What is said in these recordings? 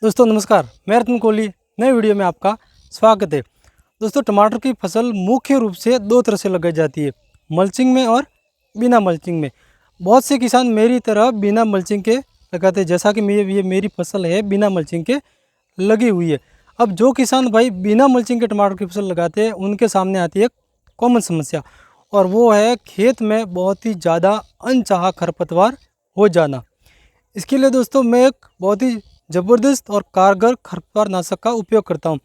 दोस्तों नमस्कार, मैं रत्न कोहली नए वीडियो में आपका स्वागत है। दोस्तों टमाटर की फसल मुख्य रूप से दो तरह से लगाई जाती है, मल्चिंग में और बिना मल्चिंग में। बहुत से किसान मेरी तरह बिना मल्चिंग के लगाते हैं, जैसा कि ये मेरी फसल है बिना मल्चिंग के लगी हुई है। अब जो किसान भाई बिना मल्चिंग के टमाटर की फसल लगाते हैं उनके सामने आती है एक कॉमन समस्या, और वो है खेत में बहुत ही ज़्यादा अनचाहा खरपतवार हो जाना। इसके लिए दोस्तों मैं एक बहुत ही ज़बरदस्त और कारगर खरपतवार नाशक का उपयोग करता हूं,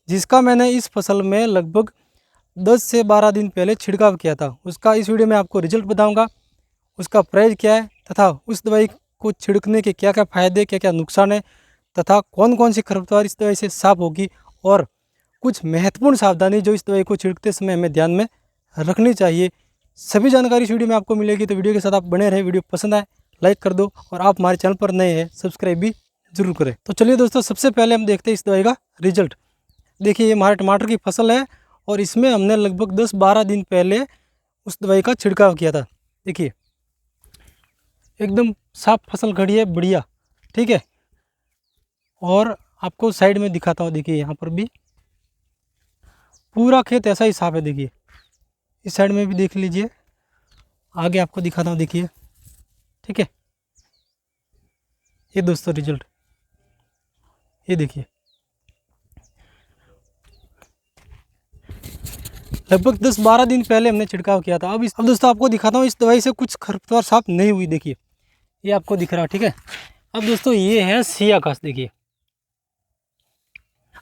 जिसका मैंने इस फसल में लगभग 10 से 12 दिन पहले छिड़काव किया था। उसका इस वीडियो में आपको रिजल्ट बताऊंगा, उसका प्राइस क्या है तथा उस दवाई को छिड़कने के क्या क्या फ़ायदे क्या क्या नुकसान है, तथा कौन कौन सी खरपतवार इस दवाई से साफ होगी, और कुछ महत्वपूर्ण सावधानी जो इस दवाई को छिड़कते समय हमें ध्यान में रखनी चाहिए। सभी जानकारी इस वीडियो में आपको मिलेगी, तो वीडियो के साथ आप बने रहे। वीडियो पसंद आए लाइक कर दो, और आप हमारे चैनल पर नए हैं सब्सक्राइब भी जरूर करें। तो चलिए दोस्तों, सबसे पहले हम देखते हैं इस दवाई का रिजल्ट। देखिए ये हमारे टमाटर की फसल है, और इसमें हमने लगभग 10-12 दिन पहले उस दवाई का छिड़काव किया था। देखिए एकदम साफ फसल खड़ी है, बढ़िया, ठीक है। और आपको साइड में दिखाता हूँ, देखिए यहाँ पर भी पूरा खेत ऐसा ही साफ है। देखिए इस साइड में भी देख लीजिए, आगे आपको दिखाता हूँ, देखिए, ठीक है। ये दोस्तों रिजल्ट ये देखिए, लगभग 10-12 दिन पहले हमने छिड़काव किया था। अब दोस्तों आपको दिखाता हूँ, इस दवाई से कुछ खरपतवार साफ नहीं हुई। देखिए ये आपको दिख रहा है, ठीक है। अब दोस्तों ये है सिया घास, देखिए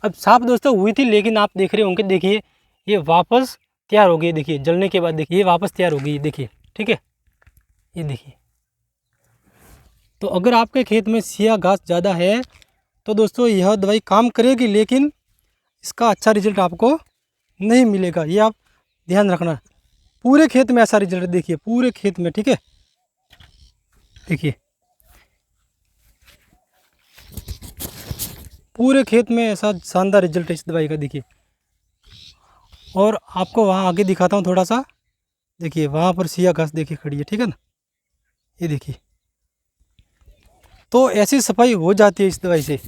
अब साफ दोस्तों हुई थी, लेकिन आप देख रहे होंगे, देखिए ये वापस तैयार हो गई। देखिए जलने के बाद देखिए ये वापस तैयार हो गई, देखिए, ठीक है। ये देखिए, तो अगर आपके खेत में सिया घास ज़्यादा है तो दोस्तों यह दवाई काम करेगी, लेकिन इसका अच्छा रिजल्ट आपको नहीं मिलेगा। ये आप ध्यान रखना। पूरे खेत में ऐसा रिजल्ट देखिए, पूरे खेत में, ठीक है। देखिए पूरे खेत में ऐसा शानदार रिजल्ट है इस दवाई का, देखिए। और आपको वहाँ आगे दिखाता हूँ थोड़ा सा, देखिए वहाँ पर सिया घास देखिए खड़ी है, ठीक है ना। ये देखिए, तो ऐसी सफाई हो जाती है इस दवाई से।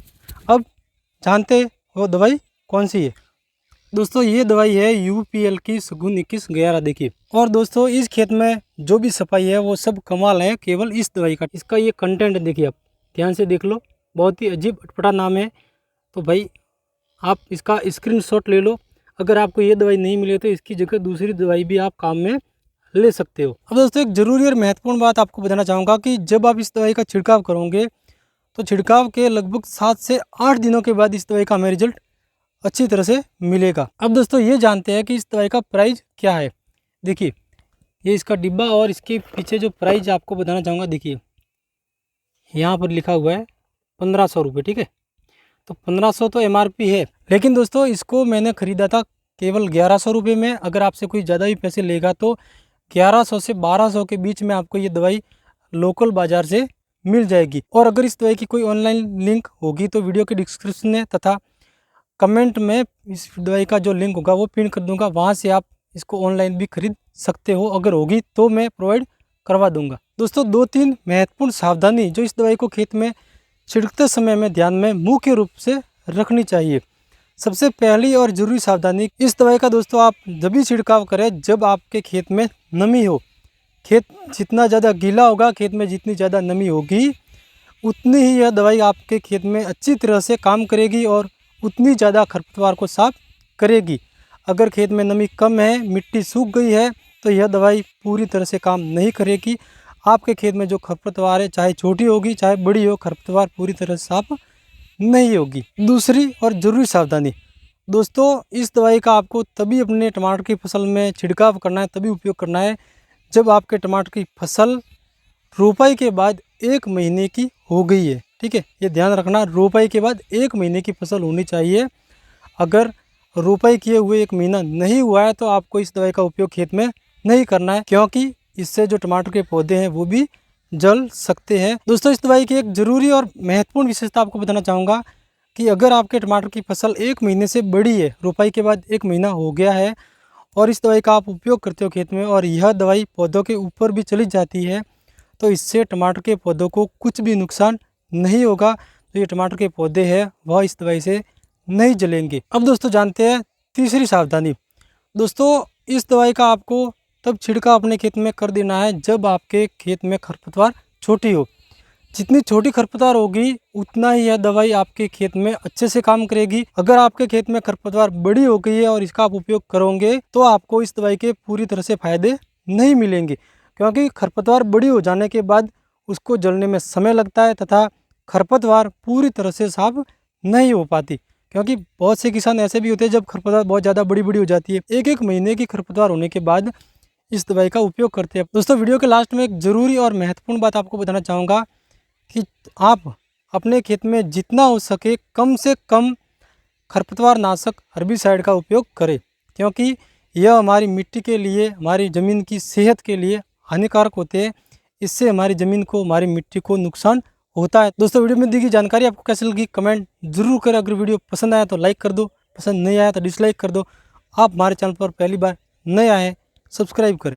अब जानते हो दवाई कौन सी है? दोस्तों ये दवाई है UPL की शगुन 2111, देखिए। और दोस्तों इस खेत में जो भी सफाई है वो सब कमाल है केवल इस दवाई का। इसका ये कंटेंट देखिए, आप ध्यान से देख लो, बहुत ही अजीब अटपटा नाम है। तो भाई आप इसका स्क्रीनशॉट ले लो। अगर आपको ये दवाई नहीं मिले तो इसकी जगह दूसरी दवाई भी आप काम में ले सकते हो। अब दोस्तों एक ज़रूरी और महत्वपूर्ण बात आपको बताना चाहूँगा कि जब आप इस दवाई का छिड़काव करोगे तो छिड़काव के लगभग 7 से 8 दिनों के बाद इस दवाई का हमें रिजल्ट अच्छी तरह से मिलेगा। अब दोस्तों ये जानते हैं कि इस दवाई का प्राइस क्या है। देखिए ये इसका डिब्बा, और इसके पीछे जो प्राइस आपको बताना चाहूँगा, देखिए यहाँ पर लिखा हुआ है 1500 रुपये, ठीक है। तो 1500 तो MRP है, लेकिन दोस्तों इसको मैंने ख़रीदा था केवल 1100 रुपये में। अगर आपसे कोई ज़्यादा भी पैसे लेगा तो 1100 से 1200 के बीच में आपको ये दवाई लोकल बाज़ार से मिल जाएगी। और अगर इस दवाई की कोई ऑनलाइन लिंक होगी तो वीडियो के डिस्क्रिप्शन में तथा कमेंट में इस दवाई का जो लिंक होगा वो पिन कर दूंगा, वहाँ से आप इसको ऑनलाइन भी खरीद सकते हो। अगर होगी तो मैं प्रोवाइड करवा दूंगा। दोस्तों 2-3 महत्वपूर्ण सावधानी जो इस दवाई को खेत में छिड़कते समय में ध्यान में मुख्य रूप से रखनी चाहिए। सबसे पहली और ज़रूरी सावधानी, इस दवाई का दोस्तों आप जब भी छिड़काव करें जब आपके खेत में नमी हो। खेत जितना ज़्यादा गीला होगा, खेत में जितनी ज़्यादा नमी होगी, उतनी ही यह दवाई आपके खेत में अच्छी तरह से काम करेगी और उतनी ज़्यादा खरपतवार को साफ करेगी। अगर खेत में नमी कम है, मिट्टी सूख गई है, तो यह दवाई पूरी तरह से काम नहीं करेगी। आपके खेत में जो खरपतवार है, चाहे छोटी होगी चाहे बड़ी हो, खरपतवार पूरी तरह से साफ नहीं होगी। दूसरी और ज़रूरी सावधानी दोस्तों, इस दवाई का आपको तभी अपने टमाटर की फसल में छिड़काव करना है, तभी उपयोग करना है जब आपके टमाटर की फसल रोपाई के बाद 1 महीने की हो गई है, ठीक है। ये ध्यान रखना, रोपाई के बाद 1 महीने की फसल होनी चाहिए। अगर रोपाई किए हुए 1 महीना नहीं हुआ है तो आपको इस दवाई का उपयोग खेत में नहीं करना है, क्योंकि इससे जो टमाटर के पौधे हैं वो भी जल सकते हैं। दोस्तों इस दवाई की एक ज़रूरी और महत्वपूर्ण विशेषता आपको बताना चाहूँगा कि अगर आपके टमाटर की फसल 1 महीने से बड़ी है, रोपाई के बाद 1 महीना हो गया है, और इस दवाई का आप उपयोग करते हो खेत में, और यह दवाई पौधों के ऊपर भी चली जाती है, तो इससे टमाटर के पौधों को कुछ भी नुकसान नहीं होगा। जो ये टमाटर के पौधे हैं वह इस दवाई से नहीं जलेंगे। अब दोस्तों जानते हैं तीसरी सावधानी। दोस्तों इस दवाई का आपको तब छिड़काव अपने खेत में कर देना है जब आपके खेत में खरपतवार छोटी हो। जितनी छोटी खरपतवार होगी उतना ही यह दवाई आपके खेत में अच्छे से काम करेगी। अगर आपके खेत में खरपतवार बड़ी हो गई है और इसका आप उपयोग करोगे तो आपको इस दवाई के पूरी तरह से फायदे नहीं मिलेंगे, क्योंकि खरपतवार बड़ी हो जाने के बाद उसको जलने में समय लगता है तथा खरपतवार पूरी तरह से साफ नहीं हो पाती। क्योंकि बहुत से किसान ऐसे भी होते हैं जब खरपतवार बहुत ज़्यादा बड़ी बड़ी हो जाती है, एक एक महीने की खरपतवार होने के बाद इस दवाई का उपयोग करते हैं। दोस्तों वीडियो के लास्ट में एक ज़रूरी और महत्वपूर्ण बात आपको बताना चाहूँगा कि आप अपने खेत में जितना हो सके कम से कम खरपतवार नाशक हर्बिसाइड का उपयोग करें, क्योंकि यह हमारी मिट्टी के लिए, हमारी ज़मीन की सेहत के लिए हानिकारक होते हैं। इससे हमारी ज़मीन को, हमारी मिट्टी को नुकसान होता है। दोस्तों वीडियो में दी गई जानकारी आपको कैसी लगी कमेंट जरूर करें। अगर वीडियो पसंद आया तो लाइक कर दो, पसंद नहीं आया तो डिसलाइक कर दो। आप हमारे चैनल पर पहली बार नए आए हैं सब्सक्राइब करें।